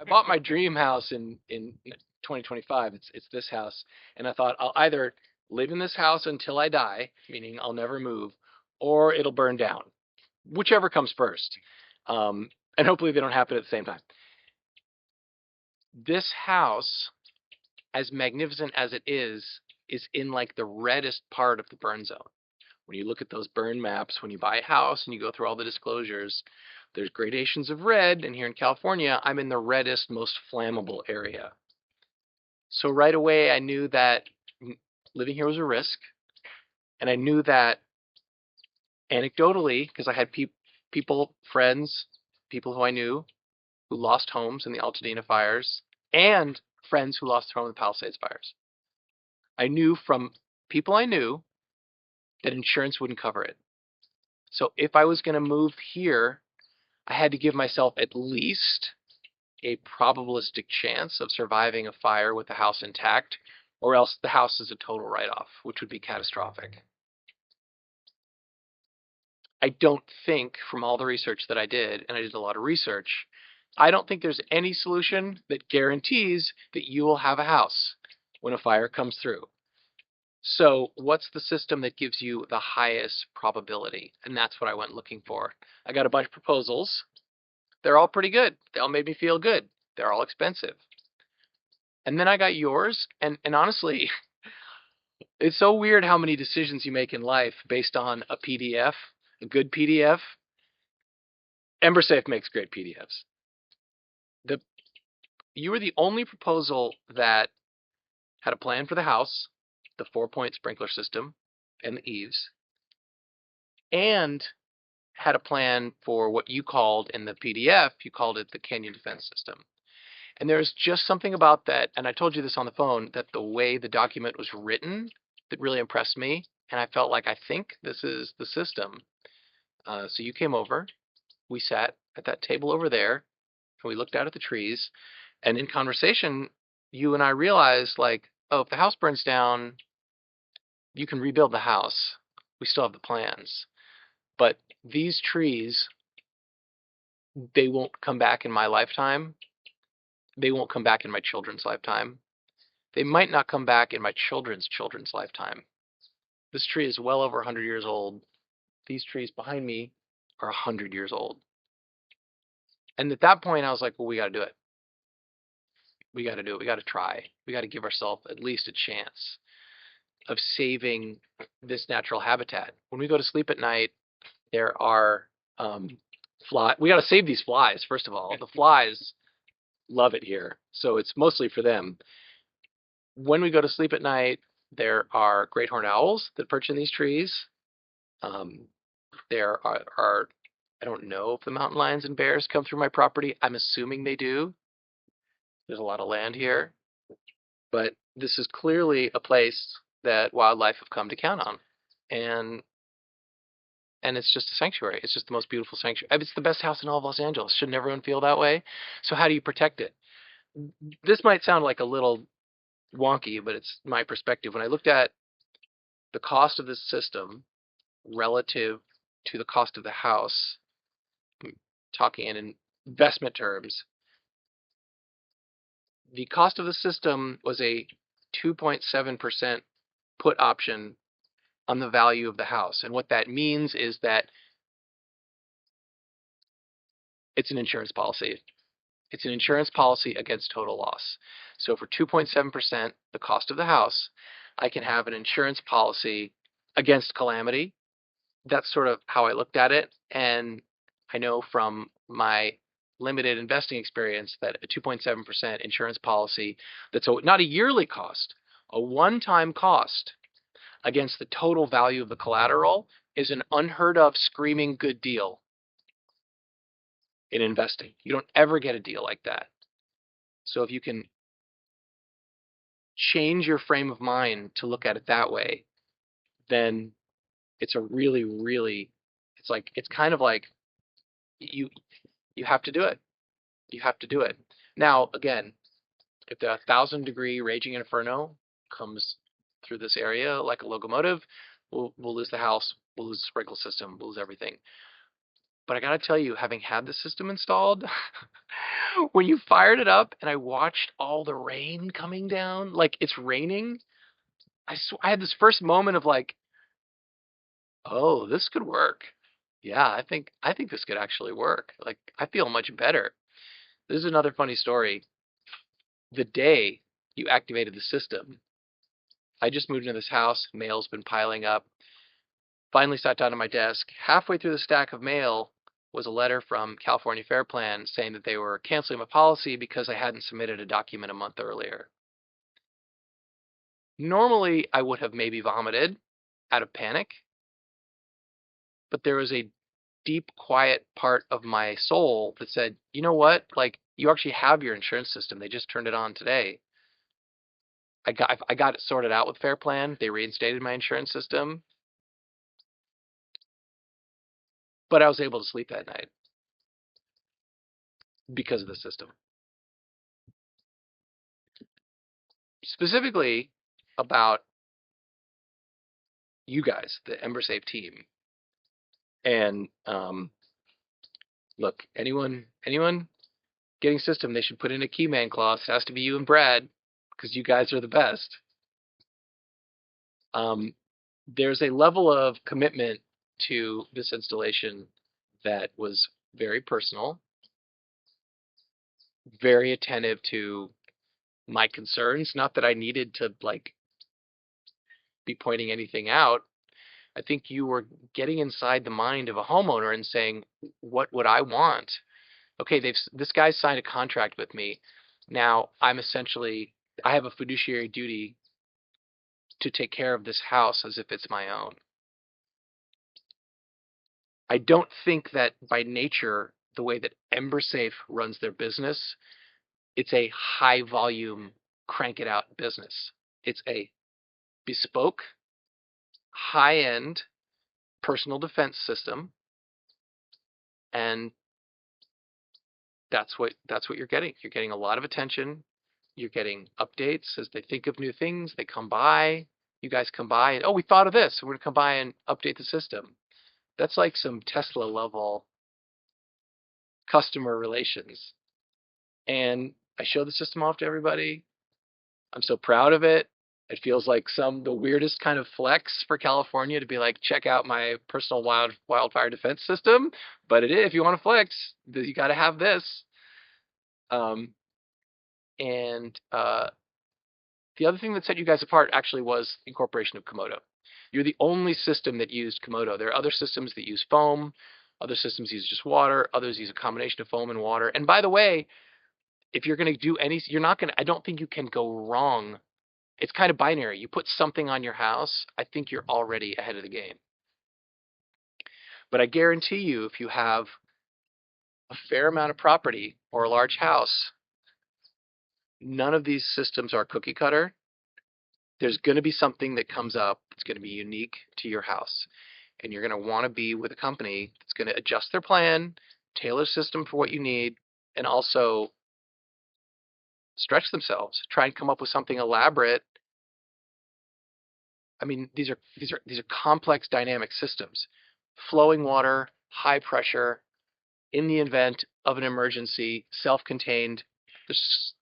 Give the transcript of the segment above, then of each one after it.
I bought my dream house in 2025. It's this house, and I thought I'll either live in this house until I die, meaning I'll never move, or it'll burn down, whichever comes first. And hopefully they don't happen at the same time. This house, as magnificent as it is in like the reddest part of the burn zone. When you look at those burn maps, when you buy a house and you go through all the disclosures, there's gradations of red, and here in California, I'm in the reddest, most flammable area. So right away, I knew that living here was a risk, and I knew that anecdotally, because I had people, friends, people who I knew who lost homes in the Altadena fires, and friends who lost their home in the Palisades fires. I knew from people I knew that insurance wouldn't cover it. So if I was going to move here, I had to give myself at least a probabilistic chance of surviving a fire with the house intact, or else the house is a total write-off, which would be catastrophic. I don't think, from all the research that I did, and I did a lot of research, I don't think there's any solution that guarantees that you will have a house when a fire comes through. So what's the system that gives you the highest probability? And that's what I went looking for. I got a bunch of proposals. They're all pretty good. They all made me feel good. They're all expensive. And then I got yours, and honestly, it's so weird how many decisions you make in life based on a PDF, a good PDF. EmberSafe makes great PDFs. You were the only proposal that had a plan for the house, the 4-point sprinkler system, and the eaves, and had a plan for what you called in the PDF, you called it the canyon defense system. And there's just something about that, and I told you this on the phone, that the way the document was written that really impressed me, and I felt like I think this is the system. So you came over, we sat at that table over there, and we looked out at the trees, and in conversation, you and I realized, like, oh, if the house burns down, you can rebuild the house. We still have the plans. But these trees, they won't come back in my lifetime. They won't come back in my children's lifetime. They might not come back in my children's children's lifetime. This tree is well over 100 years old. These trees behind me are 100 years old. And at that point, I was like, well, we got to do it. We got to do it. We got to try. We got to give ourselves at least a chance of saving this natural habitat. When we go to sleep at night, there are flies. We got to save these flies, first of all. The flies love it here, so it's mostly for them. When we go to sleep at night, there are great horned owls that perch in these trees. There are, I don't know if the mountain lions and bears come through my property. I'm assuming they do. There's a lot of land here. But this is clearly a place that wildlife have come to count on. And it's just a sanctuary. It's just the most beautiful sanctuary. It's the best house in all of Los Angeles. Shouldn't everyone feel that way? So how do you protect it? This might sound like a little wonky, but it's my perspective. When I looked at the cost of this system relative to the cost of the house, talking in investment terms, the cost of the system was a 2.7% put option on the value of the house. And what that means is that it's an insurance policy. It's an insurance policy against total loss. So for 2.7%, the cost of the house, I can have an insurance policy against calamity. That's sort of how I looked at it. And I know from my limited investing experience that a 2.7% insurance policy that's not a yearly cost, a one-time cost against the total value of the collateral is an unheard of screaming good deal in investing. You don't ever get a deal like that. So if you can change your frame of mind to look at it that way, then it's a really, really, it's kind of like you have to do it. You have to do it. Now, again, if the 1,000-degree raging inferno comes through this area like a locomotive, we'll lose the house, we'll lose the sprinkler system, we'll lose everything. But I gotta tell you, having had the system installed, when you fired it up and I watched all the rain coming down, like it's raining, I had this first moment of like, oh, this could work. Yeah, I think this could actually work. Like I feel much better. This is another funny story. The day you activated the system, I just moved into this house, mail's been piling up. Finally sat down at my desk. Halfway through the stack of mail was a letter from California Fair Plan saying that they were canceling my policy because I hadn't submitted a document a month earlier. Normally, I would have maybe vomited out of panic, but there was a deep, quiet part of my soul that said, you know what? Like, you actually have your insurance system. They just turned it on today. I got it sorted out with Fair Plan. They reinstated my insurance system, but I was able to sleep that night because of the system. Specifically about you guys, the EmberSafe team. And look, anyone getting system, they should put in a keyman clause. It has to be you and Brad because you guys are the best. There's a level of commitment to this installation that was very personal, very attentive to my concerns. Not that I needed to like be pointing anything out. I think you were getting inside the mind of a homeowner and saying, what would I want? Okay, this guy's signed a contract with me. Now I have a fiduciary duty to take care of this house as if it's my own. I don't think that by nature, the way that EmberSafe runs their business, it's a high volume, crank it out business. It's a bespoke, high end personal defense system, and that's what you're getting. You're getting a lot of attention. You're getting updates as they think of new things. They come by. You guys come by and, oh, we thought of this. We're going to come by and update the system. That's like some Tesla level customer relations. And I show the system off to everybody. I'm so proud of it. It feels like the weirdest kind of flex for California to be like, check out my personal wildfire defense system. But it is, if you want to flex, you got to have this. And the other thing that set you guys apart actually was incorporation of Komodo. You're the only system that used Komodo. There are other systems that use foam. Other systems use just water. Others use a combination of foam and water. And by the way, if you're going to do I don't think you can go wrong. It's kind of binary. You put something on your house, I think you're already ahead of the game. But I guarantee you, if you have a fair amount of property or a large house, none of these systems are cookie cutter. There's going to be something that comes up that's going to be unique to your house. And you're going to want to be with a company that's going to adjust their plan, tailor system for what you need, and also stretch themselves, try and come up with something elaborate. I mean, these are complex dynamic systems. Flowing water, high pressure, in the event of an emergency, self-contained.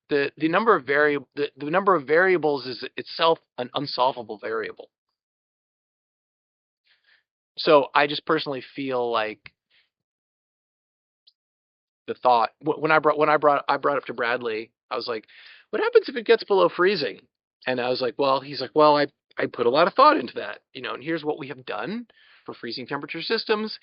The number of variables is itself an unsolvable variable. So I just personally feel like the thought when I brought up to Bradley, I was like, what happens if it gets below freezing? And I was like, well, he's like, well, I put a lot of thought into that, and here's what we have done for freezing temperature systems.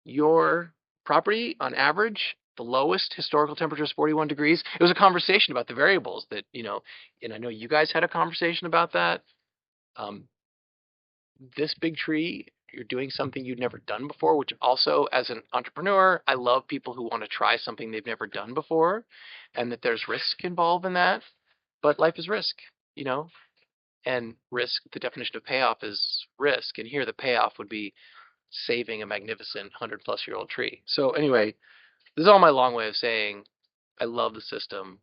Your property, on average, the lowest historical temperature is 41 degrees. It was a conversation about the variables that, and I know you guys had a conversation about that. This big tree, you're doing something you've never done before, which also, as an entrepreneur, I love people who want to try something they've never done before, and that there's risk involved in that. But life is risk, and risk, the definition of payoff is risk. And here the payoff would be saving a magnificent 100-plus-year-old tree. So anyway, this is all my long way of saying I love the system.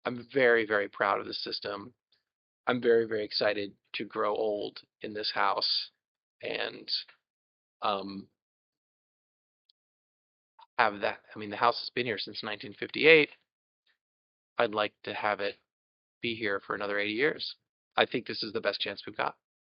I'm very, very proud of the system. I'm very, very excited to grow old in this house. And have that. I mean, the house has been here since 1958. I'd like to have it be here for another 80 years. I think this is the best chance we've got.